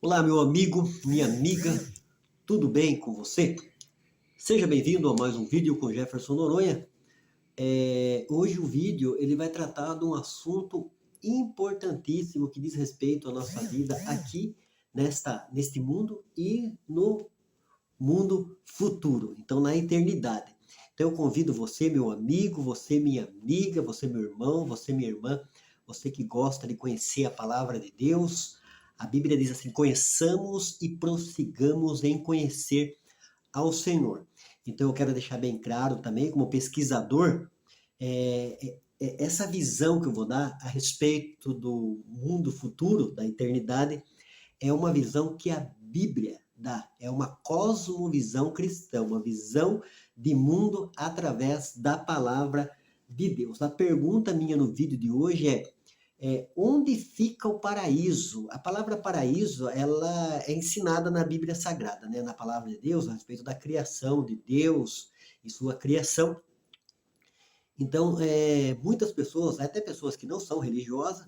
Olá, meu amigo, minha amiga, tudo bem com você? Seja bem-vindo a mais um vídeo com Jefferson Noronha. Hoje o vídeo ele vai tratar de um assunto importantíssimo que diz respeito à nossa vida aqui neste mundo e no mundo futuro, então na eternidade. Então eu convido você, meu amigo, você, minha amiga, você, meu irmão, você, minha irmã, você que gosta de conhecer a palavra de Deus. A Bíblia diz assim: conheçamos e prossigamos em conhecer ao Senhor. Então eu quero deixar bem claro também, como pesquisador, essa visão que eu vou dar a respeito do mundo futuro, da eternidade, é uma visão que a Bíblia dá. É uma cosmovisão cristã, uma visão de mundo através da palavra de Deus. A pergunta minha no vídeo de hoje onde fica o paraíso? A palavra paraíso, ela é ensinada na Bíblia Sagrada, né? Na palavra de Deus, a respeito da criação de Deus e sua criação. Então, muitas pessoas, até pessoas que não são religiosas,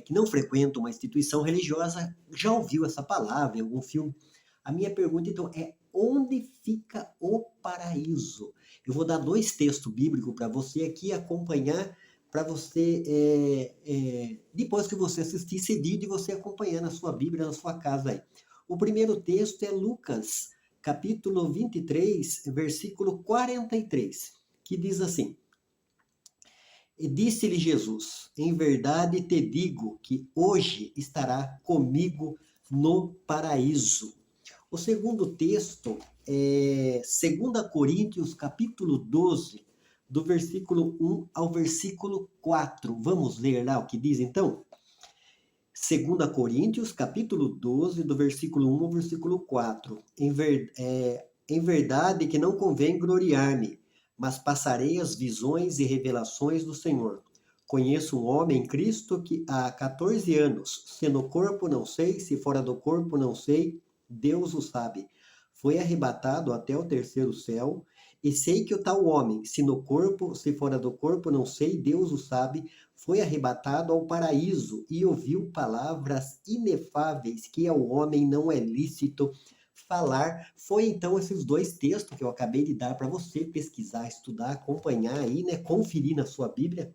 que não frequentam uma instituição religiosa, já ouviu essa palavra em algum filme. A minha pergunta, então, é onde fica o paraíso? Eu vou dar 2 textos bíblicos para você aqui acompanhar, para você, depois que você assistir esse vídeo, você acompanhar na sua Bíblia, na sua casa aí. O primeiro texto é Lucas, capítulo 23, versículo 43, que diz assim: E disse-lhe Jesus: Em verdade te digo que hoje estará comigo no paraíso. O segundo texto é 2 Coríntios, capítulo 12, do versículo 1 ao versículo 4. Vamos ler lá o que diz então? 2 Coríntios, capítulo 12, do versículo 1 ao versículo 4. Em verdade que não convém gloriar-me, mas passarei as visões e revelações do Senhor. Conheço um homem em Cristo que há 14 anos, se no corpo não sei, se fora do corpo não sei, Deus o sabe. Foi arrebatado até o terceiro céu, e sei que o tal homem, se no corpo, se fora do corpo não sei, Deus o sabe, foi arrebatado ao paraíso e ouviu palavras inefáveis que ao homem não é lícito falar. Foi então esses 2 textos que eu acabei de dar para você pesquisar, estudar, acompanhar aí, né, conferir na sua Bíblia,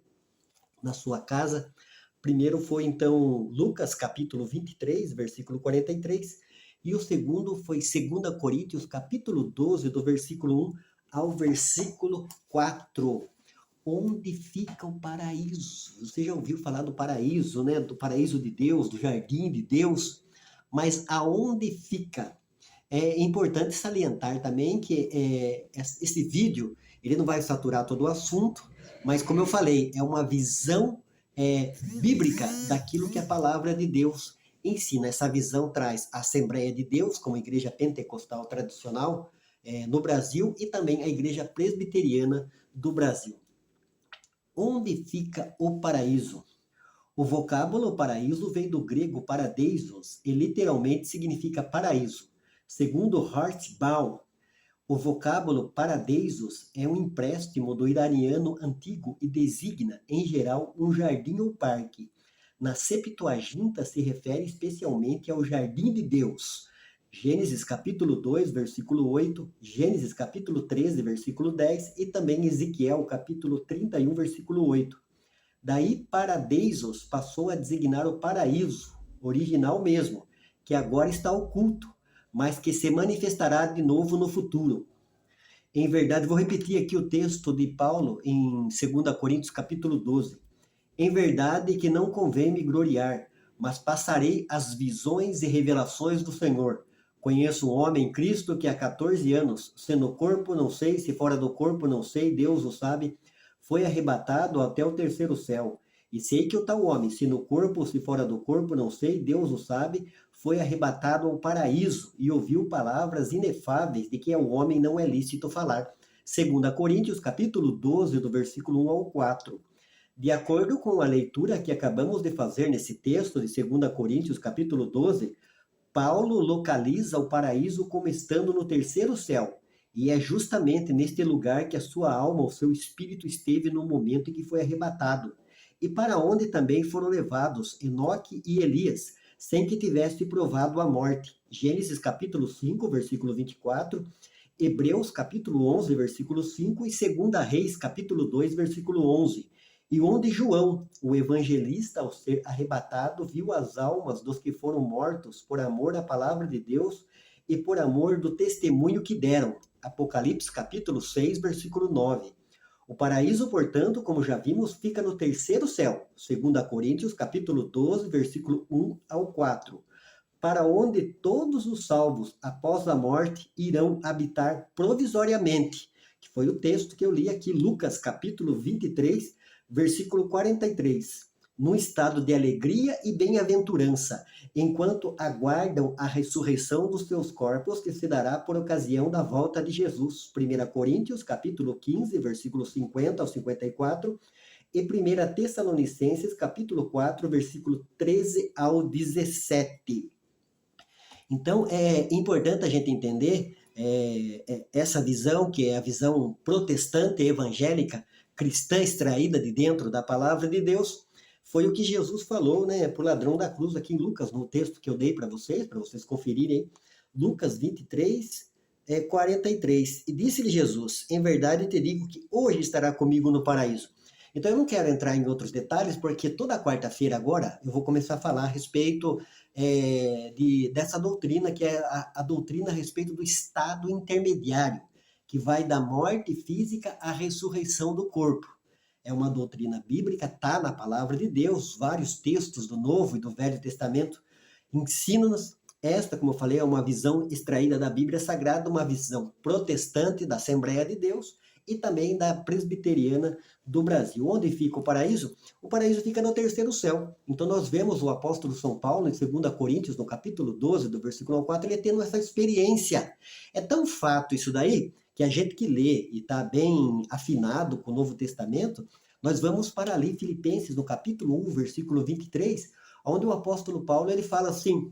na sua casa. Primeiro foi então Lucas capítulo 23, versículo 43, e o segundo foi 2 Coríntios capítulo 12, do versículo 1 ao versículo 4. Onde fica o paraíso? Você já ouviu falar do paraíso, né? Do paraíso de Deus, do jardim de Deus, mas aonde fica? É importante salientar também que esse vídeo ele não vai saturar todo o assunto, mas como eu falei, é uma visão bíblica daquilo que a palavra de Deus ensina. Essa visão traz a Assembleia de Deus, como igreja pentecostal tradicional no Brasil, e também a igreja presbiteriana do Brasil. Onde fica o paraíso? O vocábulo paraíso vem do grego paradeisos e literalmente significa paraíso. Segundo Hartbaum, o vocábulo paradeisos é um empréstimo do iraniano antigo e designa, em geral, um jardim ou parque. Na Septuaginta se refere especialmente ao jardim de Deus. Gênesis capítulo 2, versículo 8, Gênesis capítulo 13, versículo 10 e também Ezequiel capítulo 31, versículo 8. Daí paradeisos passou a designar o paraíso, original mesmo, que agora está oculto, mas que se manifestará de novo no futuro. Em verdade, vou repetir aqui o texto de Paulo em 2 Coríntios capítulo 12. Em verdade que não convém me gloriar, mas passarei as visões e revelações do Senhor. Conheço um homem em Cristo que há 14 anos, se no corpo não sei, se fora do corpo não sei, Deus o sabe, foi arrebatado até o terceiro céu. E sei que o tal homem, se no corpo ou se fora do corpo não sei, Deus o sabe, foi arrebatado ao paraíso e ouviu palavras inefáveis de que ao homem não é lícito falar. 2 Coríntios capítulo 12, do versículo 1 ao 4. De acordo com a leitura que acabamos de fazer nesse texto de 2 Coríntios capítulo 12, Paulo localiza o paraíso como estando no terceiro céu, e é justamente neste lugar que a sua alma, o seu espírito esteve no momento em que foi arrebatado, e para onde também foram levados Enoque e Elias, sem que tivesse provado a morte. Gênesis capítulo 5, versículo 24, Hebreus capítulo 11, versículo 5 e 2 Reis capítulo 2, versículo 11. E onde João, o evangelista, ao ser arrebatado, viu as almas dos que foram mortos por amor à palavra de Deus e por amor do testemunho que deram. Apocalipse capítulo 6, versículo 9. O paraíso, portanto, como já vimos, fica no terceiro céu. 2 Coríntios capítulo 12, versículo 1 ao 4. Para onde todos os salvos, após a morte, irão habitar provisoriamente. Que foi o texto que eu li aqui, Lucas capítulo 23, versículo 43, num estado de alegria e bem-aventurança, enquanto aguardam a ressurreição dos seus corpos, que se dará por ocasião da volta de Jesus. 1 Coríntios, capítulo 15, versículo 50 ao 54, e 1 Tessalonicenses, capítulo 4, versículo 13 ao 17. Então, é importante a gente entender essa visão, que é a visão protestante evangélica, cristã extraída de dentro da palavra de Deus. Foi o que Jesus falou, né, para o ladrão da cruz aqui em Lucas, no texto que eu dei para vocês conferirem. Lucas 23, 43. E disse-lhe Jesus: em verdade te digo que hoje estará comigo no paraíso. Então eu não quero entrar em outros detalhes, porque toda quarta-feira agora eu vou começar a falar a respeito dessa doutrina, que é a doutrina a respeito do estado intermediário, que vai da morte física à ressurreição do corpo. É uma doutrina bíblica, está na palavra de Deus, vários textos do Novo e do Velho Testamento ensinam-nos. Esta, como eu falei, é uma visão extraída da Bíblia Sagrada, uma visão protestante da Assembleia de Deus e também da presbiteriana do Brasil. Onde fica o paraíso? O paraíso fica no terceiro céu. Então nós vemos o apóstolo São Paulo em 2 Coríntios, no capítulo 12, do versículo 4, ele tendo essa experiência. É tão fato isso daí, que a gente que lê e está bem afinado com o Novo Testamento, nós vamos para ali, Filipenses, no capítulo 1, versículo 23, onde o apóstolo Paulo ele fala assim: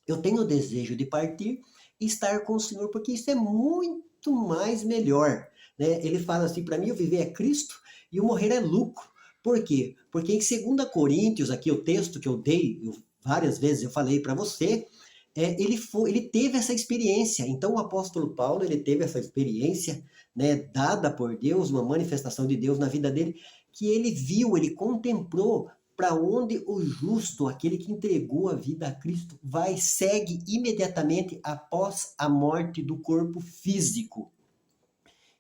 eu tenho o desejo de partir e estar com o Senhor, porque isso é muito mais melhor. Né? Ele fala assim, para mim o viver é Cristo e o morrer é lucro. Por quê? Porque em 2 Coríntios, aqui o texto que eu dei, várias vezes eu falei para você, ele teve essa experiência. Então o apóstolo Paulo, ele teve essa experiência, né, dada por Deus, uma manifestação de Deus na vida dele, que ele viu, ele contemplou para onde o justo, aquele que entregou a vida a Cristo, segue imediatamente após a morte do corpo físico.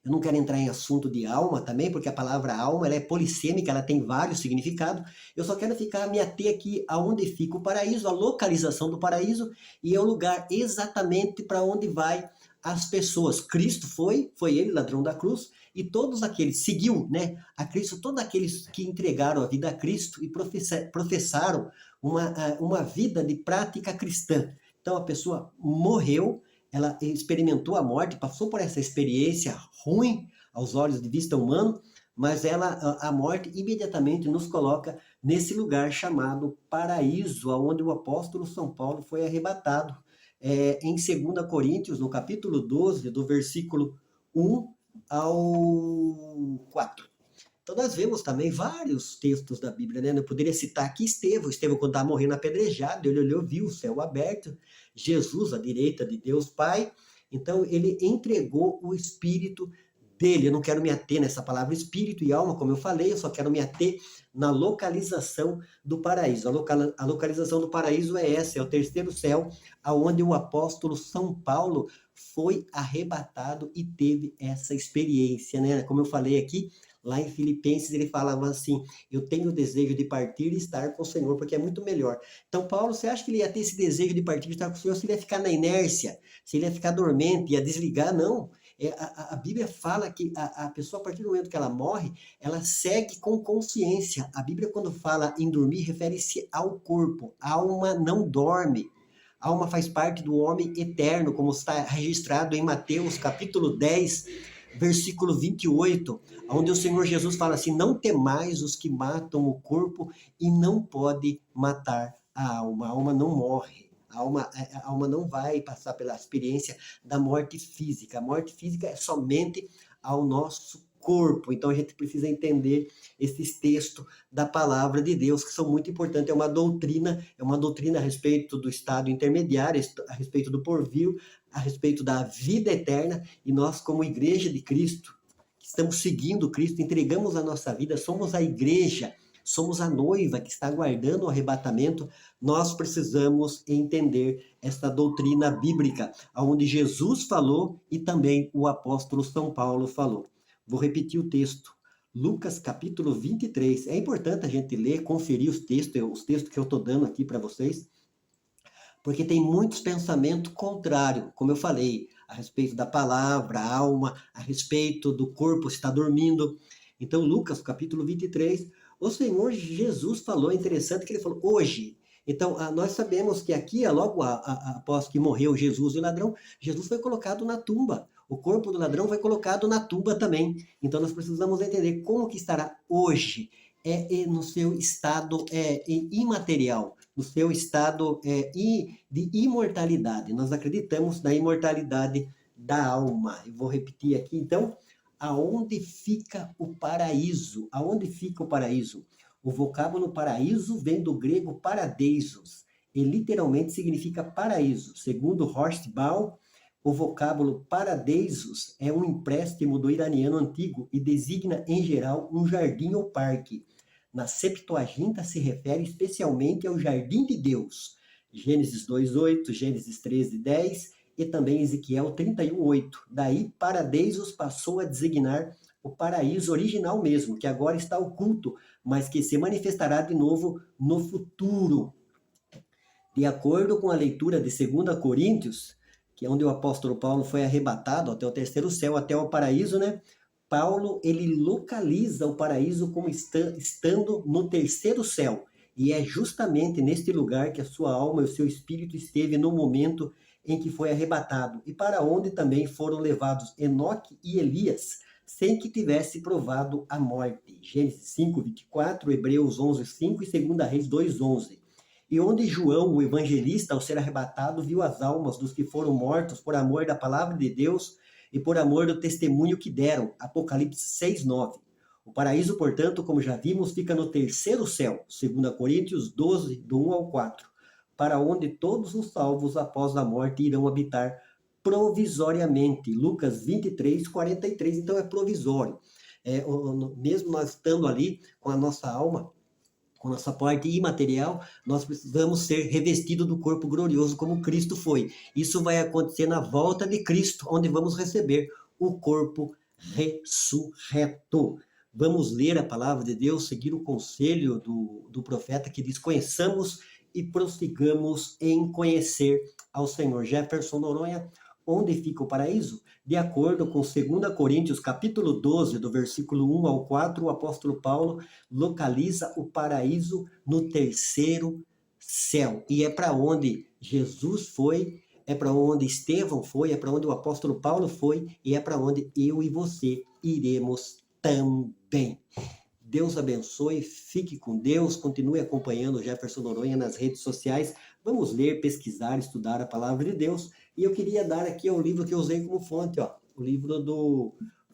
Eu não quero entrar em assunto de alma também, porque a palavra alma ela é polissêmica, ela tem vários significados. Eu só quero me ater aqui aonde fica o paraíso, a localização do paraíso, e é o lugar exatamente para onde vai as pessoas. Cristo foi ele, ladrão da cruz, e todos aqueles, seguiu, né, a Cristo, todos aqueles que entregaram a vida a Cristo e professaram uma vida de prática cristã. Então a pessoa morreu, ela experimentou a morte, passou por essa experiência ruim aos olhos de vista humano, mas a morte imediatamente nos coloca nesse lugar chamado paraíso, onde o apóstolo São Paulo foi arrebatado. Em 2 Coríntios, no capítulo 12, do versículo 1 ao 4. Então nós vemos também vários textos da Bíblia, né? Eu poderia citar aqui Estevão, quando estava morrendo apedrejado, ele olhou, viu o céu aberto, Jesus à direita de Deus Pai, então ele entregou o Espírito dele. Eu não quero me ater nessa palavra espírito e alma, como eu falei, eu só quero me ater na localização do paraíso. A localização do paraíso é essa, é o terceiro céu, aonde o apóstolo São Paulo foi arrebatado e teve essa experiência, né? Como eu falei aqui, lá em Filipenses ele falava assim: eu tenho o desejo de partir e estar com o Senhor, porque é muito melhor. Então Paulo, você acha que ele ia ter esse desejo de partir e estar com o Senhor se ele ia ficar na inércia, se ele ia ficar dormente, ia desligar? Não. A Bíblia fala que a pessoa, a partir do momento que ela morre, ela segue com consciência. A Bíblia, quando fala em dormir, refere-se ao corpo. A alma não dorme. A alma faz parte do homem eterno, como está registrado em Mateus capítulo 10, versículo 28, onde o Senhor Jesus fala assim: não temais os que matam o corpo e não pode matar a alma não morre. A alma não vai passar pela experiência da morte física. A morte física é somente ao nosso corpo. Então a gente precisa entender esses textos da palavra de Deus, que são muito importantes. É uma doutrina a respeito do estado intermediário, a respeito do porvir, a respeito da vida eterna, e nós, como igreja de Cristo, que estamos seguindo Cristo, entregamos a nossa vida, somos a igreja, somos a noiva que está aguardando o arrebatamento. Nós precisamos entender esta doutrina bíblica, onde Jesus falou e também o apóstolo São Paulo falou. Vou repetir o texto. Lucas capítulo 23. É importante a gente ler, conferir os textos que eu estou dando aqui para vocês, porque tem muitos pensamentos contrários, como eu falei, a respeito da palavra, a alma, a respeito do corpo está dormindo. Então, Lucas capítulo 23, o Senhor Jesus falou, interessante que ele falou, hoje. Então, nós sabemos que aqui, logo após que morreu Jesus e o ladrão, Jesus foi colocado na tumba. O corpo do ladrão foi colocado na tumba também. Então, nós precisamos entender como que estará hoje, no seu estado imaterial, no seu estado de imortalidade. Nós acreditamos na imortalidade da alma. Eu vou repetir aqui, então, aonde fica o paraíso? Aonde fica o paraíso? O vocábulo paraíso vem do grego paradeisos, e literalmente significa paraíso. Segundo Horst Ball, o vocábulo paradeisos é um empréstimo do iraniano antigo e designa, em geral, um jardim ou parque. Na Septuaginta se refere especialmente ao jardim de Deus. Gênesis 2:8, Gênesis 13:10 e também Ezequiel 31:8. Daí, paradeisos passou a designar o paraíso original mesmo, que agora está oculto, mas que se manifestará de novo no futuro. De acordo com a leitura de 2 Coríntios, que é onde o apóstolo Paulo foi arrebatado até o terceiro céu, até o paraíso, né? Paulo, ele localiza o paraíso como estando no terceiro céu. E é justamente neste lugar que a sua alma e o seu espírito esteve no momento em que foi arrebatado, e para onde também foram levados Enoque e Elias, sem que tivesse provado a morte. Gênesis 5:24, Hebreus 11:5 e 2 Reis 2:11. E onde João, o evangelista, ao ser arrebatado, viu as almas dos que foram mortos por amor da palavra de Deus e por amor do testemunho que deram. Apocalipse 6:9. O paraíso, portanto, como já vimos, fica no terceiro céu. 2 Coríntios 12, do 1 ao 4. Para onde todos os salvos após a morte irão habitar provisoriamente. Lucas 23:43. Então é provisório. Mesmo nós estando ali com a nossa alma, com a nossa parte imaterial, nós precisamos ser revestidos do corpo glorioso como Cristo foi. Isso vai acontecer na volta de Cristo, onde vamos receber o corpo ressurreto. Vamos ler a palavra de Deus, seguir o conselho do profeta que diz, conheçamos e prossigamos em conhecer ao Senhor. Jefferson Noronha, onde fica o paraíso? De acordo com 2 Coríntios, capítulo 12, do versículo 1 ao 4, o apóstolo Paulo localiza o paraíso no terceiro céu. E é para onde Jesus foi, é para onde Estevão foi, é para onde o apóstolo Paulo foi, e é para onde eu e você iremos também. Deus abençoe, fique com Deus, continue acompanhando o Jefferson Noronha nas redes sociais. Vamos ler, pesquisar, estudar a palavra de Deus. E eu queria dar aqui o livro que eu usei como fonte, o livro do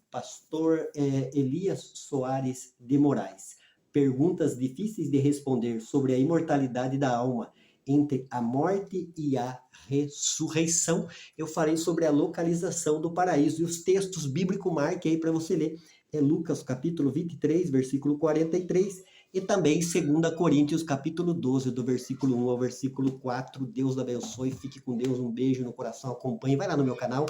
pastor Elias Soares de Moraes. Perguntas difíceis de responder sobre a imortalidade da alma entre a morte e a ressurreição. Eu falei sobre a localização do paraíso e os textos bíblicos, marque aí para você ler. É Lucas capítulo 23, versículo 43, e também 2 Coríntios capítulo 12, do versículo 1 ao versículo 4. Deus abençoe, fique com Deus, um beijo no coração, acompanhe, vai lá no meu canal,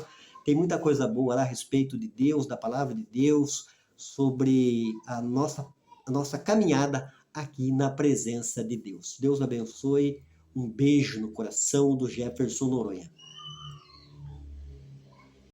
tem muita coisa boa lá a respeito de Deus, da palavra de Deus, sobre a nossa caminhada aqui na presença de Deus. Deus abençoe, um beijo no coração do Jefferson Noronha.